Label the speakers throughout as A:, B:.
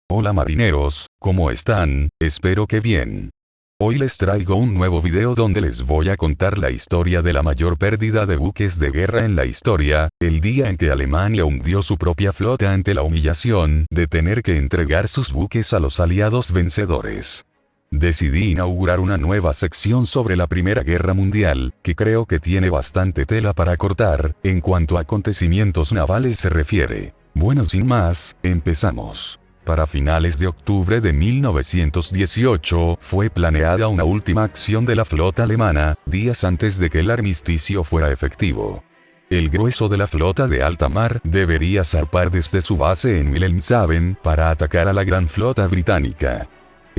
A: Hola marineros, ¿cómo están? Espero que bien. Hoy les traigo un nuevo video donde les voy a contar la historia de la mayor pérdida de buques de guerra en la historia, el día en que Alemania hundió su propia flota ante la humillación de tener que entregar sus buques a los aliados vencedores. Decidí inaugurar una nueva sección sobre la Primera Guerra Mundial, que creo que tiene bastante tela para cortar, en cuanto a acontecimientos navales se refiere. Bueno, sin más, empezamos. Para finales de octubre de 1918, fue planeada una última acción de la flota alemana, días antes de que el armisticio fuera efectivo. El grueso de la flota de alta mar debería zarpar desde su base en Wilhelmshaven para atacar a la gran flota británica.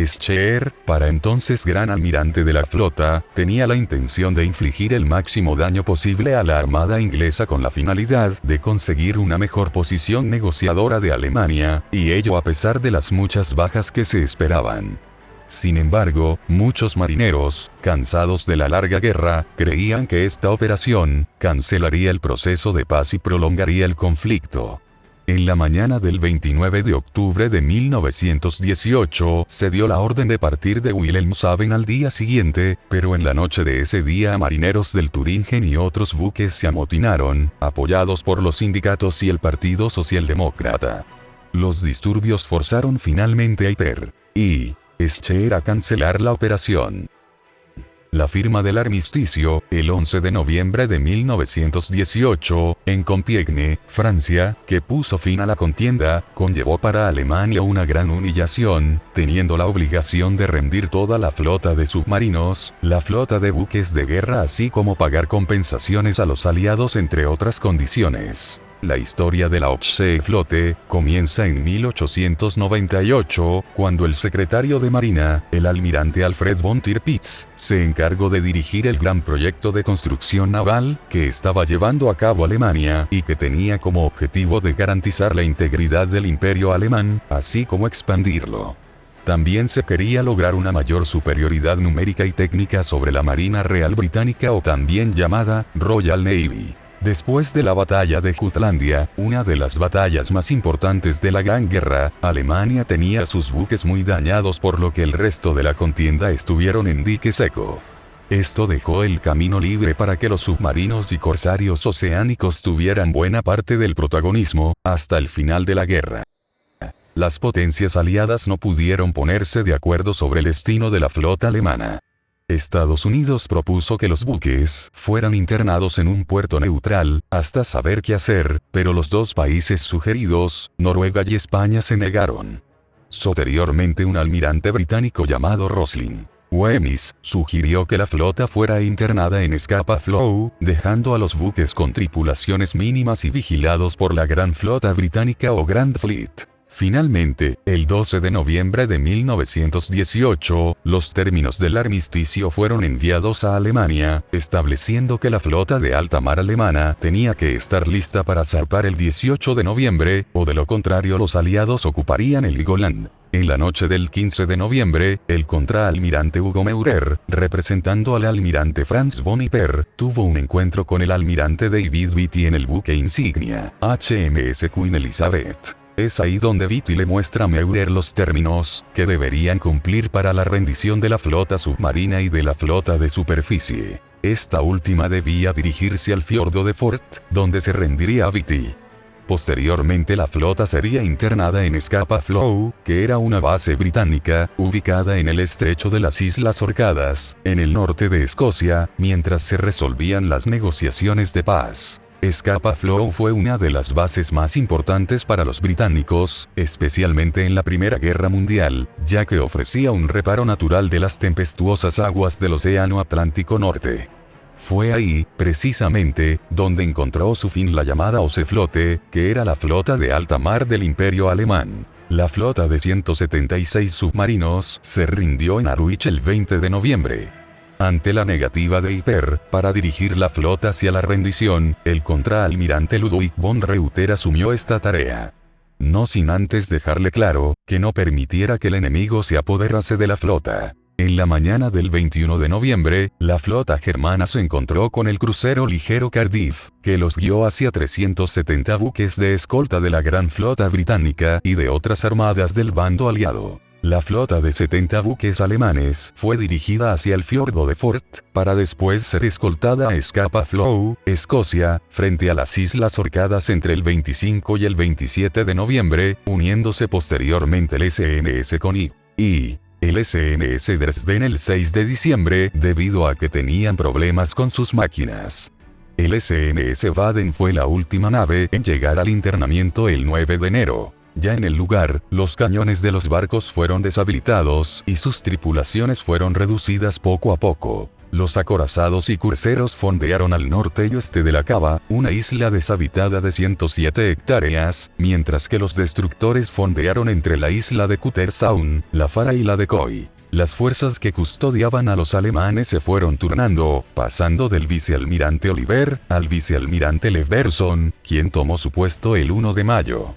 A: Scheer, para entonces gran almirante de la flota, tenía la intención de infligir el máximo daño posible a la armada inglesa con la finalidad de conseguir una mejor posición negociadora de Alemania, y ello a pesar de las muchas bajas que se esperaban. Sin embargo, muchos marineros, cansados de la larga guerra, creían que esta operación cancelaría el proceso de paz y prolongaría el conflicto. En la mañana del 29 de octubre de 1918, se dio la orden de partir de Wilhelmshaven al día siguiente, pero en la noche de ese día marineros del Thuringen y otros buques se amotinaron, apoyados por los sindicatos y el Partido Socialdemócrata. Los disturbios forzaron finalmente a Yper y Scheer a cancelar la operación. La firma del armisticio, el 11 de noviembre de 1918, en Compiègne, Francia, que puso fin a la contienda, conllevó para Alemania una gran humillación, teniendo la obligación de rendir toda la flota de submarinos, la flota de buques de guerra así como pagar compensaciones a los aliados entre otras condiciones. La historia de la Hochseeflotte comienza en 1898, cuando el secretario de Marina, el almirante Alfred von Tirpitz, se encargó de dirigir el gran proyecto de construcción naval que estaba llevando a cabo Alemania y que tenía como objetivo de garantizar la integridad del imperio alemán, así como expandirlo. También se quería lograr una mayor superioridad numérica y técnica sobre la Marina Real Británica o también llamada Royal Navy. Después de la batalla de Jutlandia, una de las batallas más importantes de la Gran Guerra, Alemania tenía sus buques muy dañados por lo que el resto de la contienda estuvieron en dique seco. Esto dejó el camino libre para que los submarinos y corsarios oceánicos tuvieran buena parte del protagonismo, hasta el final de la guerra. Las potencias aliadas no pudieron ponerse de acuerdo sobre el destino de la flota alemana. Estados Unidos propuso que los buques fueran internados en un puerto neutral, hasta saber qué hacer, pero los dos países sugeridos, Noruega y España, se negaron. Posteriormente un almirante británico llamado Roslin Wemyss sugirió que la flota fuera internada en Scapa Flow, dejando a los buques con tripulaciones mínimas y vigilados por la Gran Flota Británica o Grand Fleet. Finalmente, el 12 de noviembre de 1918, los términos del armisticio fueron enviados a Alemania, estableciendo que la flota de alta mar alemana tenía que estar lista para zarpar el 18 de noviembre, o de lo contrario los aliados ocuparían el Heligoland. En la noche del 15 de noviembre, el contraalmirante Hugo Meurer, representando al almirante Franz von Yper, tuvo un encuentro con el almirante David Beatty en el buque insignia, HMS Queen Elizabeth. Es ahí donde Beatty le muestra a Meurer los términos que deberían cumplir para la rendición de la flota submarina y de la flota de superficie. Esta última debía dirigirse al fiordo de Fort, donde se rendiría a Beatty. Posteriormente la flota sería internada en Scapa Flow, que era una base británica, ubicada en el estrecho de las Islas Orcadas, en el norte de Escocia, mientras se resolvían las negociaciones de paz. Scapa Flow fue una de las bases más importantes para los británicos, especialmente en la Primera Guerra Mundial, ya que ofrecía un reparo natural de las tempestuosas aguas del Océano Atlántico Norte. Fue ahí, precisamente, donde encontró su fin la llamada Hochseeflotte, que era la flota de alta mar del Imperio Alemán. La flota de 176 submarinos se rindió en Harwich el 20 de noviembre. Ante la negativa de Yper para dirigir la flota hacia la rendición, el contraalmirante Ludwig von Reuter asumió esta tarea. No sin antes dejarle claro que no permitiera que el enemigo se apoderase de la flota. En la mañana del 21 de noviembre, la flota germana se encontró con el crucero ligero Cardiff, que los guió hacia 370 buques de escolta de la gran flota británica y de otras armadas del bando aliado. La flota de 70 buques alemanes fue dirigida hacia el fiordo de Fort, para después ser escoltada a Scapa Flow, Escocia, frente a las Islas Orcadas entre el 25 y el 27 de noviembre, uniéndose posteriormente el SMS König y el SMS Dresden el 6 de diciembre, debido a que tenían problemas con sus máquinas. El SMS Baden fue la última nave en llegar al internamiento el 9 de enero. Ya en el lugar, los cañones de los barcos fueron deshabilitados y sus tripulaciones fueron reducidas poco a poco. Los acorazados y cruceros fondearon al norte y oeste de la Cava, una isla deshabitada de 107 hectáreas, mientras que los destructores fondearon entre la isla de Cuttersound, la Fara y la de Coy. Las fuerzas que custodiaban a los alemanes se fueron turnando, pasando del vicealmirante Oliver al vicealmirante Leverson, quien tomó su puesto el 1 de mayo.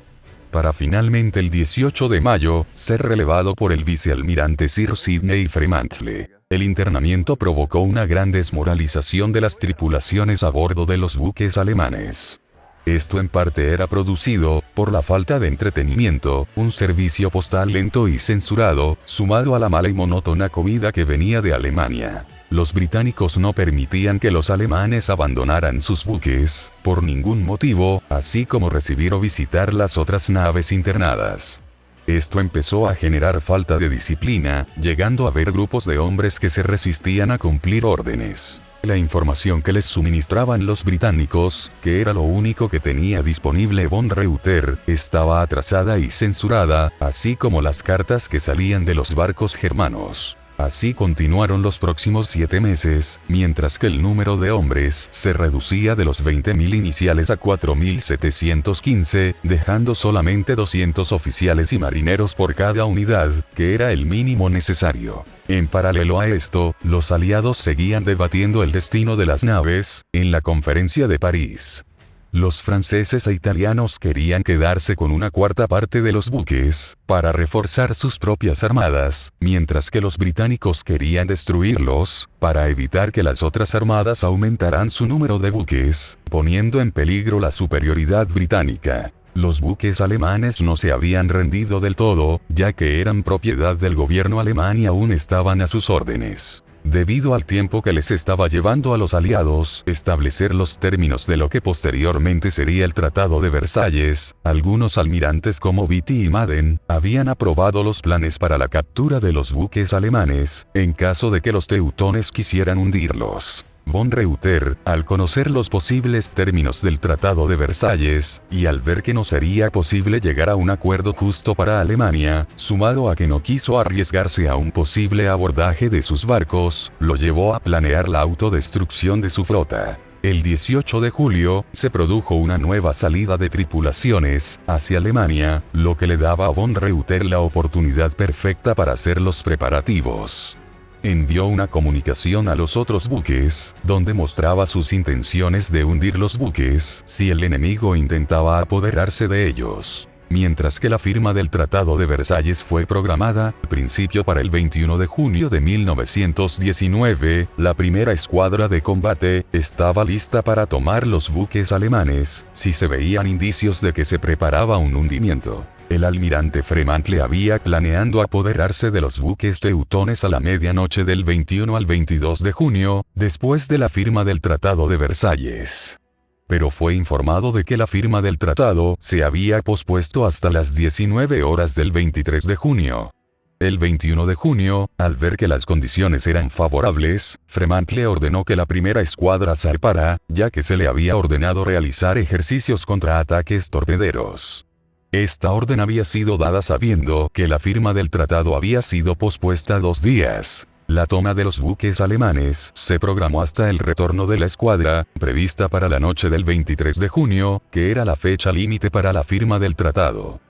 A: Para finalmente el 18 de mayo, ser relevado por el vicealmirante Sir Sidney Fremantle. El internamiento provocó una gran desmoralización de las tripulaciones a bordo de los buques alemanes. Esto en parte era producido por la falta de entretenimiento, un servicio postal lento y censurado, sumado a la mala y monótona comida que venía de Alemania. Los británicos no permitían que los alemanes abandonaran sus buques, por ningún motivo, así como recibir o visitar las otras naves internadas. Esto empezó a generar falta de disciplina, llegando a haber grupos de hombres que se resistían a cumplir órdenes. La información que les suministraban los británicos, que era lo único que tenía disponible von Reuter, estaba atrasada y censurada, así como las cartas que salían de los barcos germanos. Así continuaron los próximos 7 meses, mientras que el número de hombres se reducía de los 20.000 iniciales a 4.715, dejando solamente 200 oficiales y marineros por cada unidad, que era el mínimo necesario. En paralelo a esto, los aliados seguían debatiendo el destino de las naves, en la Conferencia de París. Los franceses e italianos querían quedarse con una cuarta parte de los buques, para reforzar sus propias armadas, mientras que los británicos querían destruirlos, para evitar que las otras armadas aumentaran su número de buques, poniendo en peligro la superioridad británica. Los buques alemanes no se habían rendido del todo, ya que eran propiedad del gobierno alemán y aún estaban a sus órdenes. Debido al tiempo que les estaba llevando a los aliados establecer los términos de lo que posteriormente sería el Tratado de Versalles, algunos almirantes como Beatty y Madden habían aprobado los planes para la captura de los buques alemanes, en caso de que los teutones quisieran hundirlos. Von Reuter, al conocer los posibles términos del Tratado de Versalles, y al ver que no sería posible llegar a un acuerdo justo para Alemania, sumado a que no quiso arriesgarse a un posible abordaje de sus barcos, lo llevó a planear la autodestrucción de su flota. El 18 de julio, se produjo una nueva salida de tripulaciones hacia Alemania, lo que le daba a Von Reuter la oportunidad perfecta para hacer los preparativos. Envió una comunicación a los otros buques, donde mostraba sus intenciones de hundir los buques si el enemigo intentaba apoderarse de ellos. Mientras que la firma del Tratado de Versalles fue programada, al principio para el 21 de junio de 1919, la primera escuadra de combate estaba lista para tomar los buques alemanes, si se veían indicios de que se preparaba un hundimiento. El almirante Fremantle había planeando apoderarse de los buques teutones a la medianoche del 21 al 22 de junio, después de la firma del Tratado de Versalles. Pero fue informado de que la firma del tratado se había pospuesto hasta las 19 horas del 23 de junio. El 21 de junio, al ver que las condiciones eran favorables, Fremantle ordenó que la primera escuadra zarpara, ya que se le había ordenado realizar ejercicios contra ataques torpederos. Esta orden había sido dada sabiendo que la firma del tratado había sido pospuesta 2 días. La toma de los buques alemanes se programó hasta el retorno de la escuadra, prevista para la noche del 23 de junio, que era la fecha límite para la firma del tratado.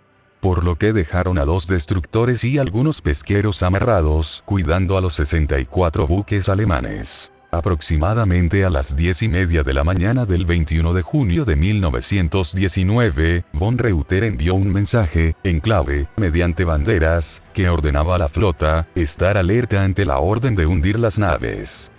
A: Por lo que dejaron a 2 destructores y algunos pesqueros amarrados, cuidando a los 64 buques alemanes. Aproximadamente a las 10:30 de la mañana del 21 de junio de 1919, von Reuter envió un mensaje, en clave, mediante banderas, que ordenaba a la flota, estar alerta ante la orden de hundir las naves.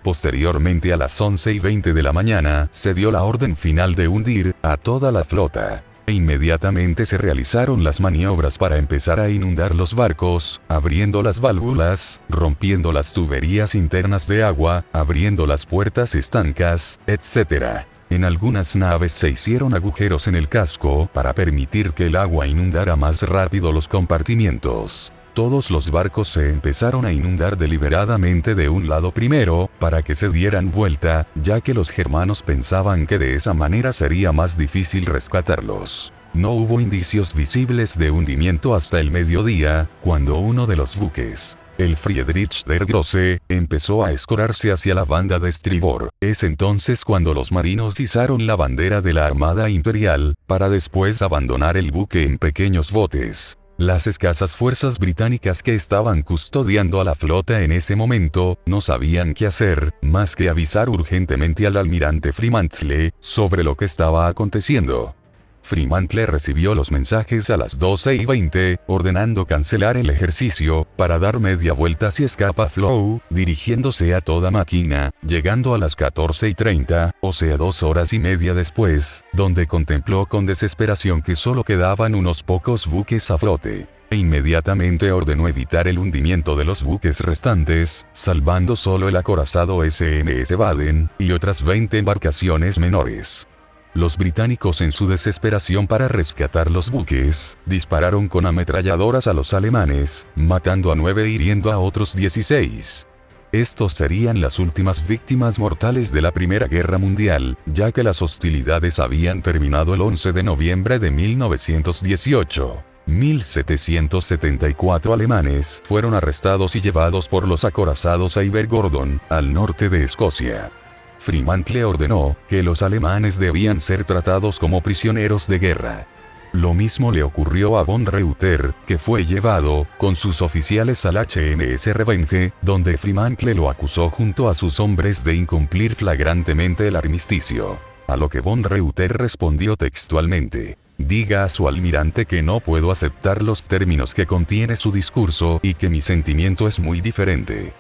A: Posteriormente a las 11:20 de la mañana, se dio la orden final de hundir a toda la flota. Inmediatamente se realizaron las maniobras para empezar a inundar los barcos, abriendo las válvulas, rompiendo las tuberías internas de agua, abriendo las puertas estancas, etc. En algunas naves se hicieron agujeros en el casco para permitir que el agua inundara más rápido los compartimientos. Todos los barcos se empezaron a inundar deliberadamente de un lado primero, para que se dieran vuelta, ya que los germanos pensaban que de esa manera sería más difícil rescatarlos. No hubo indicios visibles de hundimiento hasta el mediodía, cuando uno de los buques, el Friedrich der Grosse, empezó a escorarse hacia la banda de estribor. Es entonces cuando los marinos izaron la bandera de la Armada Imperial, para después abandonar el buque en pequeños botes. Las escasas fuerzas británicas que estaban custodiando a la flota en ese momento, no sabían qué hacer, más que avisar urgentemente al almirante Fremantle, sobre lo que estaba aconteciendo. Fremantle recibió los mensajes a las 12:20, ordenando cancelar el ejercicio, para dar media vuelta hacia Scapa Flow, dirigiéndose a toda máquina, llegando a las 14:30, o sea 2 horas y media después, donde contempló con desesperación que solo quedaban unos pocos buques a flote. E inmediatamente ordenó evitar el hundimiento de los buques restantes, salvando solo el acorazado SMS Baden, y otras 20 embarcaciones menores. Los británicos, en su desesperación para rescatar los buques, dispararon con ametralladoras a los alemanes, matando a 9 e hiriendo a otros 16. Estos serían las últimas víctimas mortales de la Primera Guerra Mundial, ya que las hostilidades habían terminado el 11 de noviembre de 1918. 1774 alemanes fueron arrestados y llevados por los acorazados a Ibergordon, al norte de Escocia. Fremantle ordenó que los alemanes debían ser tratados como prisioneros de guerra. Lo mismo le ocurrió a von Reuter, que fue llevado, con sus oficiales al HMS Revenge, donde Fremantle lo acusó junto a sus hombres de incumplir flagrantemente el armisticio. A lo que von Reuter respondió textualmente: diga a su almirante que no puedo aceptar los términos que contiene su discurso y que mi sentimiento es muy diferente.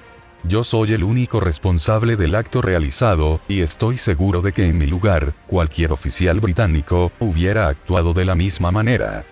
A: Yo soy el único responsable del acto realizado, y estoy seguro de que en mi lugar, cualquier oficial británico hubiera actuado de la misma manera.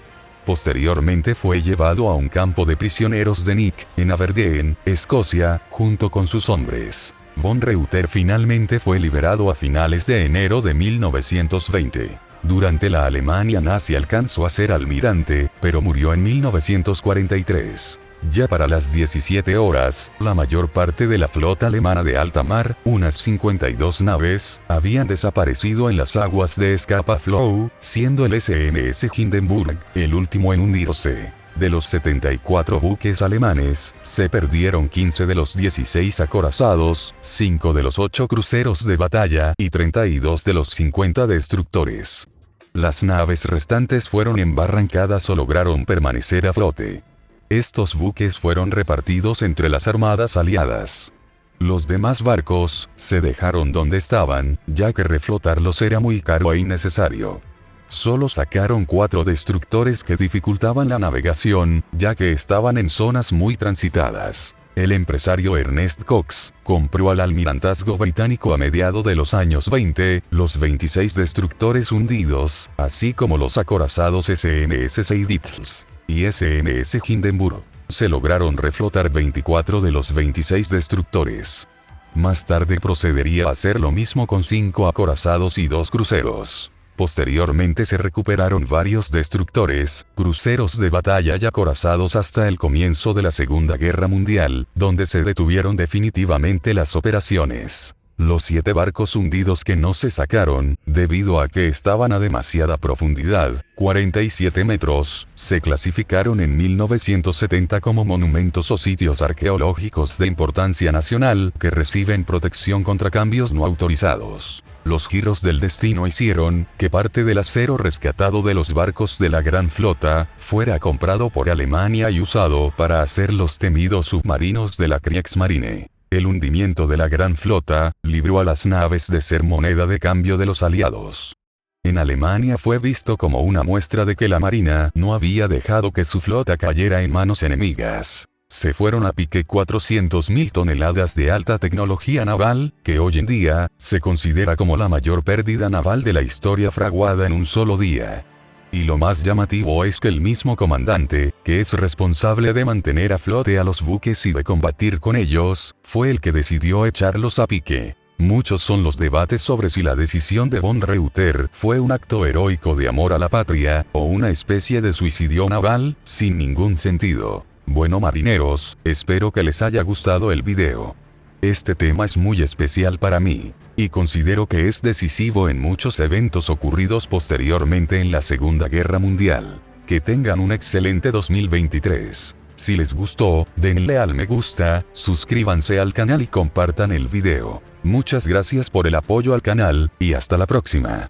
A: Posteriormente fue llevado a un campo de prisioneros de Nick, en Aberdeen, Escocia, junto con sus hombres. Von Reuter finalmente fue liberado a finales de enero de 1920. Durante la Alemania nazi alcanzó a ser almirante, pero murió en 1943. Ya para las 17 horas, la mayor parte de la flota alemana de alta mar, unas 52 naves, habían desaparecido en las aguas de Scapa Flow, siendo el SMS Hindenburg el último en hundirse. De los 74 buques alemanes, se perdieron 15 de los 16 acorazados, 5 de los 8 cruceros de batalla y 32 de los 50 destructores. Las naves restantes fueron embarrancadas o lograron permanecer a flote. Estos buques fueron repartidos entre las armadas aliadas. Los demás barcos se dejaron donde estaban, ya que reflotarlos era muy caro e innecesario. Solo sacaron 4 destructores que dificultaban la navegación, ya que estaban en zonas muy transitadas. El empresario Ernest Cox compró al almirantazgo británico a mediados de los años 20 los 26 destructores hundidos, así como los acorazados SMS Seyditz y SMS Hindenburg. Se lograron reflotar 24 de los 26 destructores. Más tarde procedería a hacer lo mismo con 5 acorazados y 2 cruceros. Posteriormente se recuperaron varios destructores, cruceros de batalla y acorazados hasta el comienzo de la Segunda Guerra Mundial, donde se detuvieron definitivamente las operaciones. Los 7 barcos hundidos que no se sacaron, debido a que estaban a demasiada profundidad, 47 metros, se clasificaron en 1970 como monumentos o sitios arqueológicos de importancia nacional que reciben protección contra cambios no autorizados. Los giros del destino hicieron que parte del acero rescatado de los barcos de la Gran Flota fuera comprado por Alemania y usado para hacer los temidos submarinos de la Kriegsmarine. El hundimiento de la gran flota libró a las naves de ser moneda de cambio de los aliados. En Alemania fue visto como una muestra de que la marina no había dejado que su flota cayera en manos enemigas. Se fueron a pique 400.000 toneladas de alta tecnología naval, que hoy en día se considera como la mayor pérdida naval de la historia fraguada en un solo día. Y lo más llamativo es que el mismo comandante, que es responsable de mantener a flote a los buques y de combatir con ellos, fue el que decidió echarlos a pique. Muchos son los debates sobre si la decisión de von Reuter fue un acto heroico de amor a la patria, o una especie de suicidio naval, sin ningún sentido. Bueno marineros, espero que les haya gustado el video. Este tema es muy especial para mí, y considero que es decisivo en muchos eventos ocurridos posteriormente en la Segunda Guerra Mundial. Que tengan un excelente 2023. Si les gustó, denle al me gusta, suscríbanse al canal y compartan el video. Muchas gracias por el apoyo al canal, y hasta la próxima.